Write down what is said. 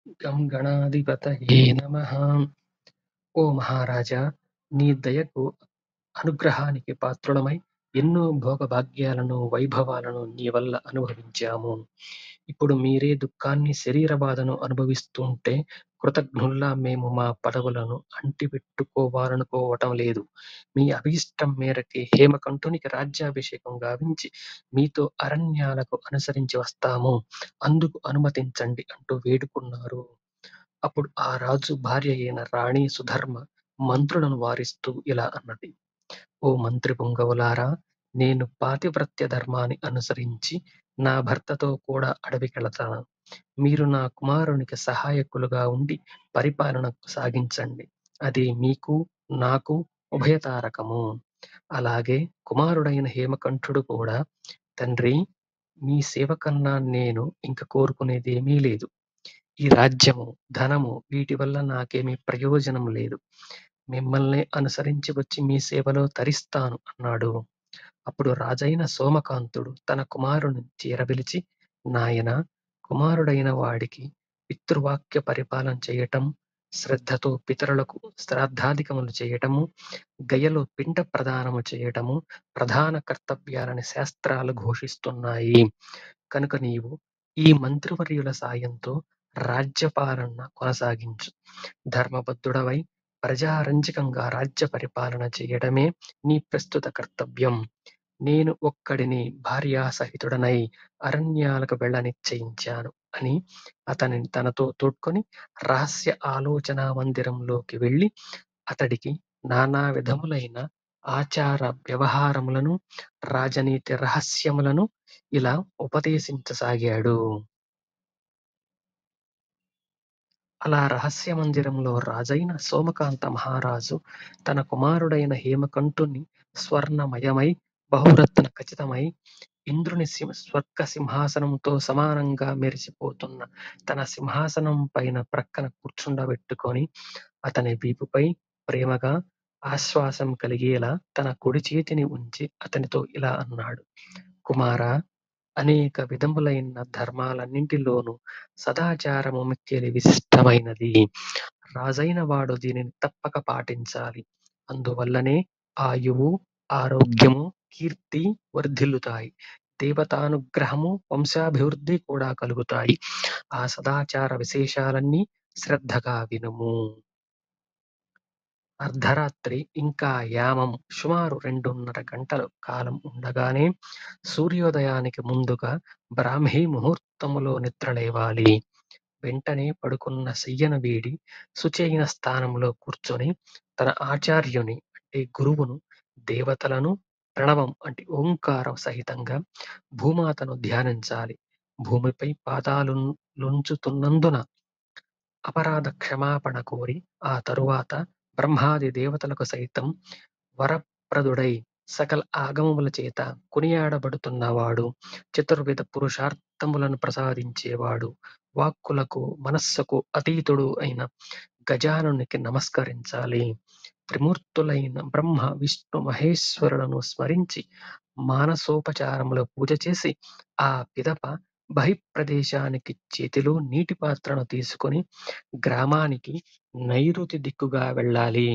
గం గణాధిపతయే నమః. ఓ మహారాజా, నీ దయకు అనుగ్రహానికి పాత్రులమై ఎన్నో భోగభాగ్యాలను వైభవాలను నీ వల్ల అనుభవించాము. ఇప్పుడు మీరే దుఃఖాన్ని శరీర బాధను అనుభవిస్తుంటే కృతఘ్నుల్లా మేము మా పదవులను అంటిపెట్టుకోవాలనుకోవటం లేదు. మీ అభీష్టం మేరకే హేమకంఠునికి రాజ్యాభిషేకం గావించి మీతో అరణ్యాలకు అనుసరించి వస్తాము. అందుకు అనుమతించండి అంటూ వేడుకున్నారు. అప్పుడు ఆ రాజు భార్య అయిన రాణి సుధర్మ మంత్రులను వారిస్తూ ఇలా అన్నది. ఓ మంత్రి పుంగవులారా, నేను పాతివ్రత్య ధర్మాన్ని అనుసరించి నా భర్తతో కూడా అడవికెళతాను. మీరు నా కుమారునికి సహాయకులుగా ఉండి పరిపాలన సాగించండి. అది మీకు నాకు ఉభయతారకము. అలాగే కుమారుడైన హేమకంఠుడు కూడా, తండ్రి, మీ సేవ కన్నా నేను ఇంక కోరుకునేదేమీ లేదు. ఈ రాజ్యము, ధనము వీటి వల్ల నాకేమీ ప్రయోజనం లేదు. మిమ్మల్నే అనుసరించి వచ్చి మీ సేవలో తరిస్తాను అన్నాడు. అప్పుడు రాజైన సోమకాంతుడు తన కుమారుని చేరపిలిచి, నాయనా, కుమారుడైన వాడికి పితృవాక్య పరిపాలన చేయటం, శ్రద్ధతో పితరులకు శ్రాద్ధాధికములు చేయటము, గయలో పిండ ప్రదానము చేయటము ప్రధాన కర్తవ్యాలని శాస్త్రాలు ఘోషిస్తున్నాయి. కనుక నీవు ఈ మంత్రివర్యుల సాయంతో రాజ్యపాలన కొనసాగించు. ధర్మబద్ధుడవై ప్రజారంజకంగా రాజ్య పరిపాలన చేయడమే నీ ప్రస్తుత కర్తవ్యం. నేను ఒక్కడిని భార్యాసహితుడనై అరణ్యాలకు వెళ్ళ నిశ్చయించాను అని అతనిని తనతో తోడ్కొని రహస్య ఆలోచనా మందిరంలోకి వెళ్ళి అతడికి నానా విధములైన ఆచార వ్యవహారములను, రాజనీతి రహస్యములను ఇలా ఉపదేశించసాగాడు. అలా రహస్య మందిరంలో రాజైన సోమకాంత మహారాజు తన కుమారుడైన హేమకంఠుని స్వర్ణమయమై బహురత్న ఖచితమై ఇంద్రుని స్వర్గ సింహాసనంతో సమానంగా మెరిసిపోతున్న తన సింహాసనం పైన ప్రక్కన కూర్చుండబెట్టుకొని అతని వీపుపై ప్రేమగా ఆశ్వాసం కలిగేలా తన కుడి చేతిని ఉంచి అతనితో ఇలా అన్నాడు. కుమారా, అనేక విధములైన ధర్మాలన్నింటిలోనూ సదాచారము మిక్కిలి విశిష్టమైనది. రాజైన వాడు దీనిని తప్పక పాటించాలి. అందువల్లనే ఆయువు, ఆరోగ్యము, కీర్తి వర్ధిల్లుతాయి. దేవతానుగ్రహము, వంశాభివృద్ధి కూడా కలుగుతాయి. ఆ సదాచార విశేషాలన్నీ శ్రద్ధగా వినుము. అర్ధరాత్రి ఇంకా యామం సుమారు 2:30 గంటల కాలం ఉండగానే సూర్యోదయానికి ముందుగా బ్రాహ్మీ ముహూర్తములో నిద్రలేవాలి. వెంటనే పడుకున్న శయ్యను వీడి శుచైన స్థానంలో కూర్చొని తన ఆచార్యుని అంటే గురువును, దేవతలను ప్రణవం అంటే ఓంకారం సహితంగా భూమాతను ధ్యానించాలి. భూమిపై పాదాలుంచుతున్నందున అపరాధ క్షమాపణ కోరి ఆ తరువాత బ్రహ్మాది దేవతలకు సైతం వరప్రదుడై సకల ఆగమముల చేత కొనియాడబడుతున్నవాడు, చతుర్విధ పురుషార్థములను ప్రసాదించేవాడు, వాక్కులకు మనస్సుకు అతీతుడు అయిన గజాననునికి నమస్కరించాలి. త్రిమూర్తులైన బ్రహ్మ విష్ణు మహేశ్వరులను స్మరించి మానసోపచారములో పూజ చేసి ఆ పిదప బహిప్రదేశానికి చేతిలో నీటి పాత్రను తీసుకొని గ్రామానికి నైరుతి దిక్కుగా వెళ్ళాలి.